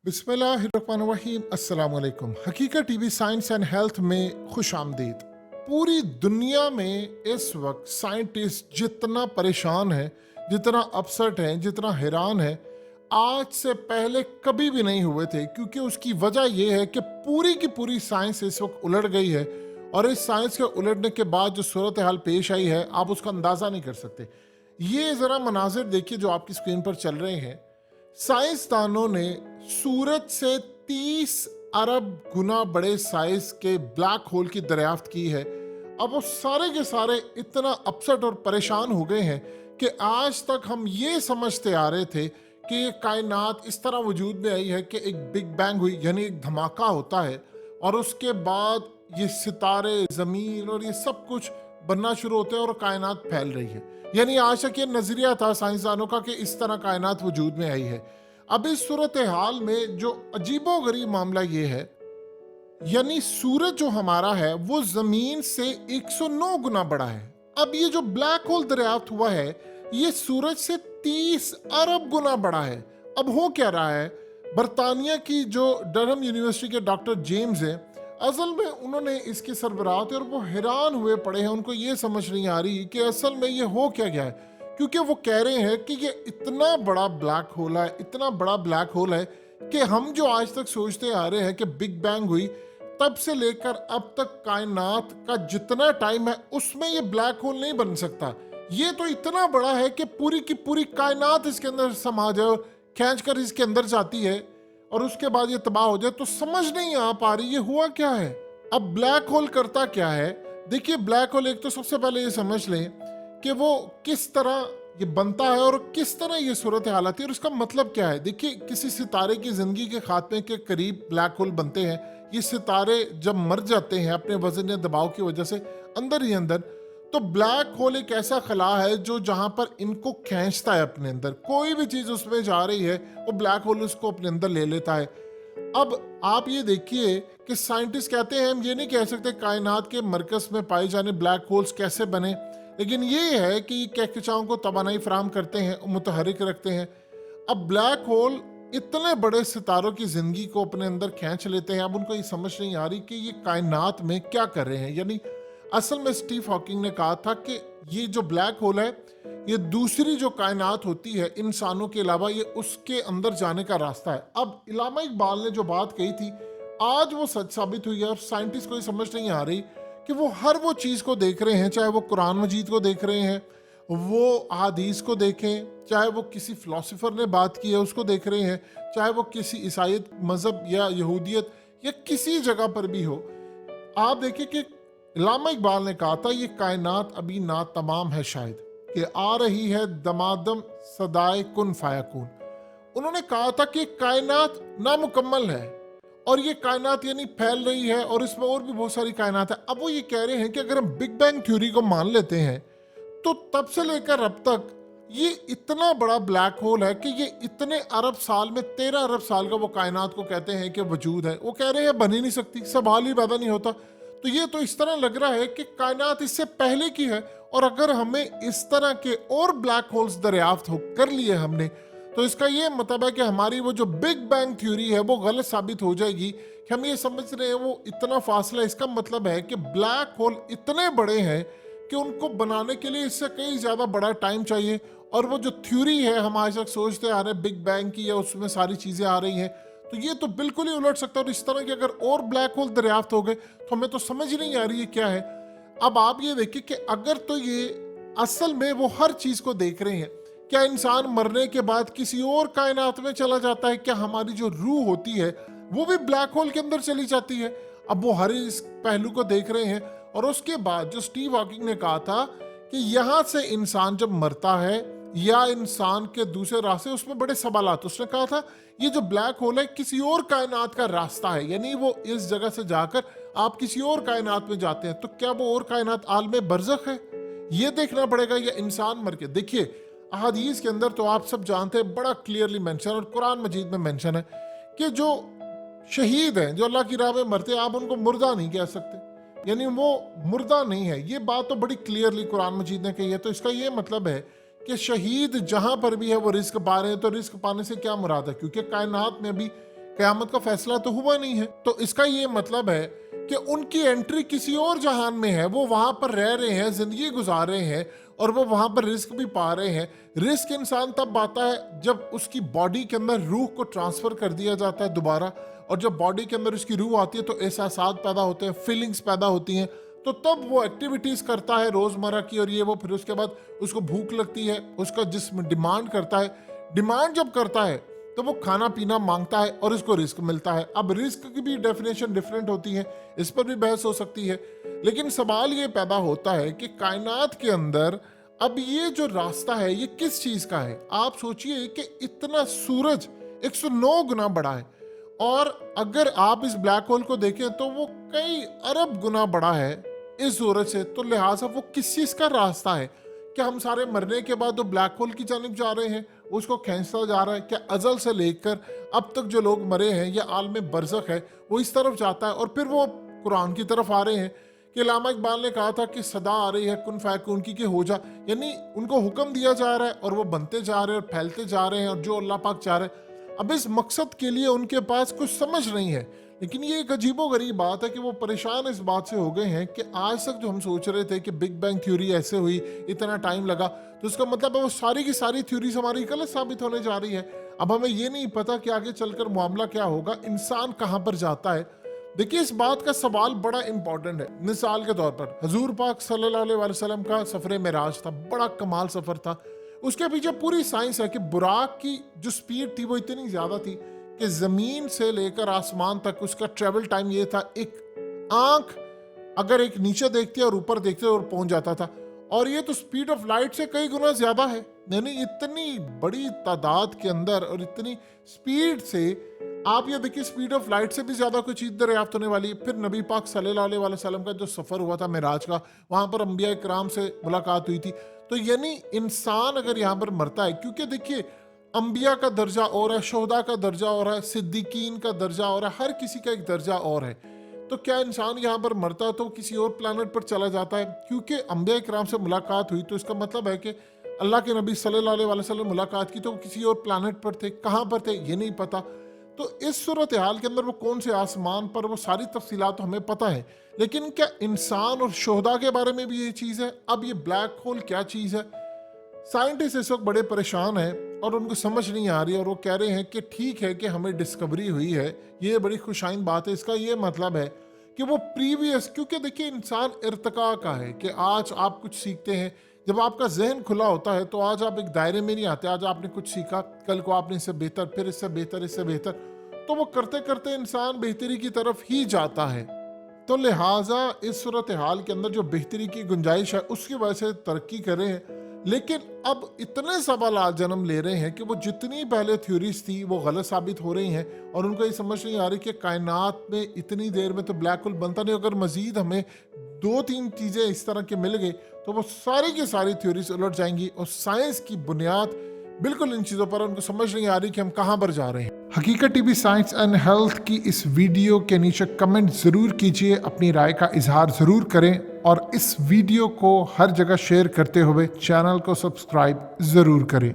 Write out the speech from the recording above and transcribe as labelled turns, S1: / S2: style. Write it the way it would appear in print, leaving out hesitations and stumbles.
S1: बिस्मिल्लाहिर्रहमानिर्रहीम। अस्सलाम वालेकुम। हकीकत टीवी साइंस एंड हेल्थ में खुश आमदीद। पूरी दुनिया में इस वक्त साइंटिस्ट जितना परेशान है, जितना अपसेट है, जितना हैरान है, आज से पहले कभी भी नहीं हुए थे। क्योंकि उसकी वजह यह है कि पूरी की पूरी साइंस इस वक्त उलट गई है, और इस साइंस के उलटने के बाद जो सूरत हाल पेश आई है, आप उसका अंदाज़ा नहीं कर सकते। ये ज़रा मनाजिर देखिए जो आपकी स्क्रीन पर चल रहे हैं। साइंसदानों ने सूरज से 30 अरब गुना बड़े साइज के ब्लैक होल की दरियाफ्त की है। अब वो सारे के सारे इतना अपसेट और परेशान हो गए हैं कि आज तक हम ये समझते आ रहे थे कि ये कायनात इस तरह वजूद में आई है कि एक बिग बैंग हुई, यानी एक धमाका होता है, और उसके बाद ये सितारे, ज़मीन और ये सब कुछ बनना शुरू होते हैं और कायनात फैल रही है। यानी आज तक ये नजरिया था साइंसदानों का कि इस तरह कायनात वजूद में आई है। अब इस सूरत हाल में जो अजीबो गरीब मामला ये है, यानी सूरज जो हमारा है वो जमीन से 109 गुना बड़ा है। अब ये जो ब्लैक होल दरियाफ्त हुआ है, ये सूरज से 30 अरब गुना बड़ा है। अब हो क्या रहा है, बरतानिया की जो डरहम यूनिवर्सिटी के डॉक्टर जेम्स हैं, असल में उन्होंने इसकी सरबराह थे और वो हैरान हुए पड़े हैं। उनको ये समझ नहीं आ रही कि असल में ये हो क्या गया है। क्योंकि वो कह रहे हैं कि ये इतना बड़ा ब्लैक होल है, इतना बड़ा ब्लैक होल है कि हम जो आज तक सोचते आ रहे हैं कि बिग बैंग हुई, तब से लेकर अब तक कायनात का जितना टाइम है उसमें ये ब्लैक होल नहीं बन सकता। ये तो इतना बड़ा है कि पूरी की पूरी कायनात इसके अंदर समा जाए और खींच कर इसके अंदर जाती है, और उसके बाद ये तबाह हो जाए। तो समझ नहीं आ पा रही ये हुआ क्या है। अब ब्लैक होल करता क्या है। देखिए, ब्लैक होल एक तो सबसे पहले ये समझ लें कि वो किस तरह ये बनता है और किस तरह ये सूरत हाल आती है और उसका मतलब क्या है। देखिए, किसी सितारे की जिंदगी के खात्मे के करीब ब्लैक होल बनते हैं। ये सितारे जब मर जाते हैं अपने वजन या दबाव की वजह से अंदर ही अंदर, तो ब्लैक होल एक ऐसा खला है जो जहां पर इनको खींचता है अपने अंदर। कोई भी चीज उसमें जा रही है वो ब्लैक होल उसको अपने अंदर ले लेता है। अब आप ये देखिए कि साइंटिस्ट कहते हैं हम ये नहीं कह सकते कायनात के मरकज में पाए जाने ब्लैक होल्स कैसे बने, लेकिन ये है कि कहकशाओं को तवानाई फराहम करते हैं, मुतहरिक रखते हैं। अब ब्लैक होल इतने बड़े सितारों की जिंदगी को अपने अंदर खींच लेते हैं। अब उनको ये समझ नहीं आ रही कि ये कायनात में क्या कर रहे हैं। यानी असल में स्टीव हॉकिंग ने कहा था कि ये जो ब्लैक होल है, ये दूसरी जो कायनात होती है इंसानों के अलावा, ये उसके अंदर जाने का रास्ता है। अब इल्लामा इकबाल ने जो बात कही थी, आज वो सच साबित हुई है। और साइंटिस्ट को ये समझ नहीं आ रही कि वो हर वो चीज़ को देख रहे हैं, चाहे वो कुरान मजीद को देख रहे हैं, वो अहादीस को देखें, चाहे वो किसी फिलोसोफर ने बात की है उसको देख रहे हैं, चाहे वो किसी ईसाईयत मज़हब या यहूदियत या किसी जगह पर भी हो। आप देखिए कि इल्लामा इकबाल ने कहा था ये कायनात अभी ना तमाम है शायद, कि आ रही है दमादम सदाए कुन फायकुन। उन्होंने कहा था कि कायनात नामुकम्मल है और ये कायनात यानी फैल रही है और इसमें और भी बहुत सारी कायनात है। अब वो ये कह रहे हैं कि अगर हम बिग बैंग थ्योरी को मान लेते हैं तो तब से लेकर अब तक ये इतना बड़ा ब्लैक होल है कि ये इतने अरब साल में 13 अरब साल का वो कायनात को कहते हैं कि वजूद है। वो कह रहे हैं बन ही नहीं सकती, सवाल ही पैदा नहीं होता। तो ये तो इस तरह लग रहा है कि कायनात इससे पहले की है। और अगर हमें इस तरह के और ब्लैक होल्स दरियाफ्त कर लिए हमने, तो इसका ये मतलब है कि हमारी वो जो बिग बैंग थ्योरी है वो गलत साबित हो जाएगी। कि हम ये समझ रहे हैं वो इतना फासला, इसका मतलब है कि ब्लैक होल इतने बड़े हैं कि उनको बनाने के लिए इससे कई ज़्यादा बड़ा टाइम चाहिए। और वो जो थ्योरी है हम आज तक सोचते आ रहे हैं बिग बैंग की, या उसमें सारी चीज़ें आ रही हैं, तो ये तो बिल्कुल ही उलट सकता है। और इस तरह के अगर और ब्लैक होल दरियाफ्त हो गए तो हमें तो समझ ही नहीं आ रही है क्या है। अब आप ये देखिए कि अगर तो ये असल में वो हर चीज़ को देख रहे हैं, क्या इंसान मरने के बाद किसी और कायनात में चला जाता है? क्या हमारी जो रूह होती है वो भी ब्लैक होल के अंदर चली जाती है? अब वो हर इस पहलू को देख रहे हैं। और उसके बाद जो स्टीव हॉकिंग ने कहा था कि यहाँ से इंसान जब मरता है या इंसान के दूसरे रास्ते, उसमें बड़े सवालात। उसने कहा था ये जो ब्लैक होल है किसी और कायनात का रास्ता है, यानी वो इस जगह से जाकर आप किसी और कायनात में जाते हैं। तो क्या वो और कायनात आलम बरज़ख है, ये देखना पड़ेगा, या इंसान मर के। देखिए, अहादीस के अंदर तो आप सब जानते हैं बड़ा क्लियरली मेंशन, और कुरान मजीद में मेंशन है कि जो शहीद हैं, जो अल्लाह की राह में मरते हैं, आप उनको मुर्दा नहीं कह सकते, यानी वो मुर्दा नहीं है। ये बात तो बड़ी क्लियरली कुरान मजीद ने कही है। तो इसका ये मतलब है कि शहीद जहां पर भी है वो रिस्क पा रहे हैं। तो रिस्क पाने से क्या मुराद है? क्योंकि कायनात में भी क़यामत का फैसला तो हुआ नहीं है। तो इसका ये मतलब है कि उनकी एंट्री किसी और जहान में है, वो वहां पर रह रहे हैं, जिंदगी गुजार रहे हैं और वो वहां पर रिस्क भी पा रहे हैं। रिस्क इंसान तब आता है जब उसकी बॉडी के अंदर रूह को ट्रांसफर कर दिया जाता है दोबारा, और जब बॉडी के अंदर उसकी रूह आती है तो एहसासात पैदा होते हैं, फीलिंग्स पैदा होती हैं, तो तब वो एक्टिविटीज करता है रोजमर्रा की और ये वो। फिर उसके बाद उसको भूख लगती है, उसका जिस्म डिमांड करता है। डिमांड जब करता है तो वो खाना पीना मांगता है और इसको रिस्क मिलता है। अब रिस्क की भी डेफिनेशन डिफरेंट होती है, इस पर भी बहस हो सकती है, लेकिन सवाल ये पैदा होता है कि कायनात के अंदर अब ये जो रास्ता है ये किस चीज का है। आप सोचिए कि इतना सूरज 109 गुना बड़ा है, और अगर आप इस ब्लैक होल को देखें तो वो कई अरब गुना बड़ा है इस सूरज से। तो लिहाजा वो किस चीज का रास्ता है? क्या हम सारे मरने के बाद वो ब्लैक होल की जानिब जा रहे हैं, उसको खींचता जा रहा है? क्या अजल से लेकर अब तक जो लोग मरे हैं या आलम बरज़ख है वो इस तरफ जाता है और फिर वो कुरान की तरफ आ रहे हैं कि अल्लामा इकबाल ने कहा था कि सदा आ रही है कुन फयकून की कि हो जा, यानी उनको हुक्म दिया जा रहा है और वो बनते जा रहे हैं और फैलते जा रहे हैं और जो अल्लाह पाक चाह रहे हैं। अब इस मकसद के लिए उनके पास कुछ समझ नहीं है, लेकिन ये एक अजीबोगरीब बात है कि वो परेशान इस बात से हो गए हैं कि आज तक जो हम सोच रहे थे कि बिग बैंग थ्योरी ऐसे हुई, इतना टाइम लगा, तो इसका मतलब है वो सारी की सारी थ्योरीज हमारी गलत साबित होने जा रही है। अब हमें ये नहीं पता कि आगे चलकर मामला क्या होगा, इंसान कहाँ पर जाता है। देखिए, इस बात का सवाल बड़ा इंपॉर्टेंट है। मिसाल के तौर पर हजूर पाक सल्लल्लाहु अलैहि वसल्लम का सफर मेराज था, बड़ा कमाल सफर था। उसके पीछे पूरी साइंस है कि बुराक की जो स्पीड थी वो इतनी ज्यादा थी कि जमीन से लेकर आसमान तक उसका ट्रेवल टाइम ये था, एक आंख अगर एक नीचे देखती है और ऊपर देखते और पहुंच जाता था, और ये तो स्पीड ऑफ लाइट से कई गुना ज्यादा है। यानी इतनी बड़ी तादाद के अंदर और इतनी स्पीड से आप ये देखिए, स्पीड ऑफ लाइट से भी ज्यादा कोई चीज दरियाफ्त होने वाली है। फिर नबी पाक सल्लल्लाहु अलैहि वसल्लम का जो सफर हुआ था मेराज का, वहां पर अंबिया इकराम से मुलाकात हुई थी। तो यानी इंसान अगर यहाँ पर मरता है, क्योंकि देखिए अंबिया का दर्जा और है, शोहदा का दर्जा और है, सिद्दीकीन का दर्जा और है, हर किसी का एक दर्जा और है। तो क्या इंसान यहाँ पर मरता है तो किसी और प्लैनेट पर चला जाता है? क्योंकि अंबिया इकराम से मुलाकात हुई तो इसका मतलब है कि अल्लाह के नबी सल्लल्लाहु अलैहि वसल्लम मुलाकात की तो वो किसी और प्लैनेट पर थे, कहाँ पर थे ये नहीं पता। तो इस सूरत हाल के अंदर वो कौन से आसमान पर, वो सारी तफसीलात तो हमें पता है, लेकिन क्या इंसान और शोहदा के बारे में भी ये चीज़ है? अब ये ब्लैक होल क्या चीज़ है? साइंटिस्ट इस वक्त बड़े परेशान हैं और उनको समझ नहीं आ रही, और वो कह रहे हैं कि ठीक है कि हमें डिस्कवरी हुई है, ये बड़ी खुशाइन बात है। इसका ये मतलब है कि वो प्रीवियस, क्योंकि देखिए इंसान इर्तिका का है कि आज आप कुछ सीखते हैं, जब आपका जहन खुला होता है तो आज आप एक दायरे में नहीं आते। आज आपने कुछ सीखा, कल को आपने इससे बेहतर, फिर इससे बेहतर, इससे बेहतर, तो वो करते करते इंसान बेहतरी की तरफ ही जाता है। तो लिहाजा इस सूरत हाल के अंदर जो बेहतरी की गुंजाइश है उसकी वजह से तरक्की कर रहे हैं, लेकिन अब इतने सवाल जन्म ले रहे हैं कि वो जितनी पहले थ्योरीज थी वो गलत साबित हो रही हैं, और उनको ये समझ नहीं आ रही कि कायनात में इतनी देर में तो ब्लैक होल बनता नहीं। अगर मजीद हमें 2-3 चीज़ें इस तरह के मिल गई तो वो सारी की सारी थ्योरीज उलट जाएंगी, और साइंस की बुनियाद बिल्कुल इन चीज़ों पर उनको समझ नहीं आ रही कि हम कहाँ पर जा रहे हैं। हकीकत टीवी साइंस एंड हेल्थ की इस वीडियो के नीचे कमेंट ज़रूर कीजिए, अपनी राय का इजहार ज़रूर करें, और इस वीडियो को हर जगह शेयर करते हुए चैनल को सब्सक्राइब ज़रूर करें।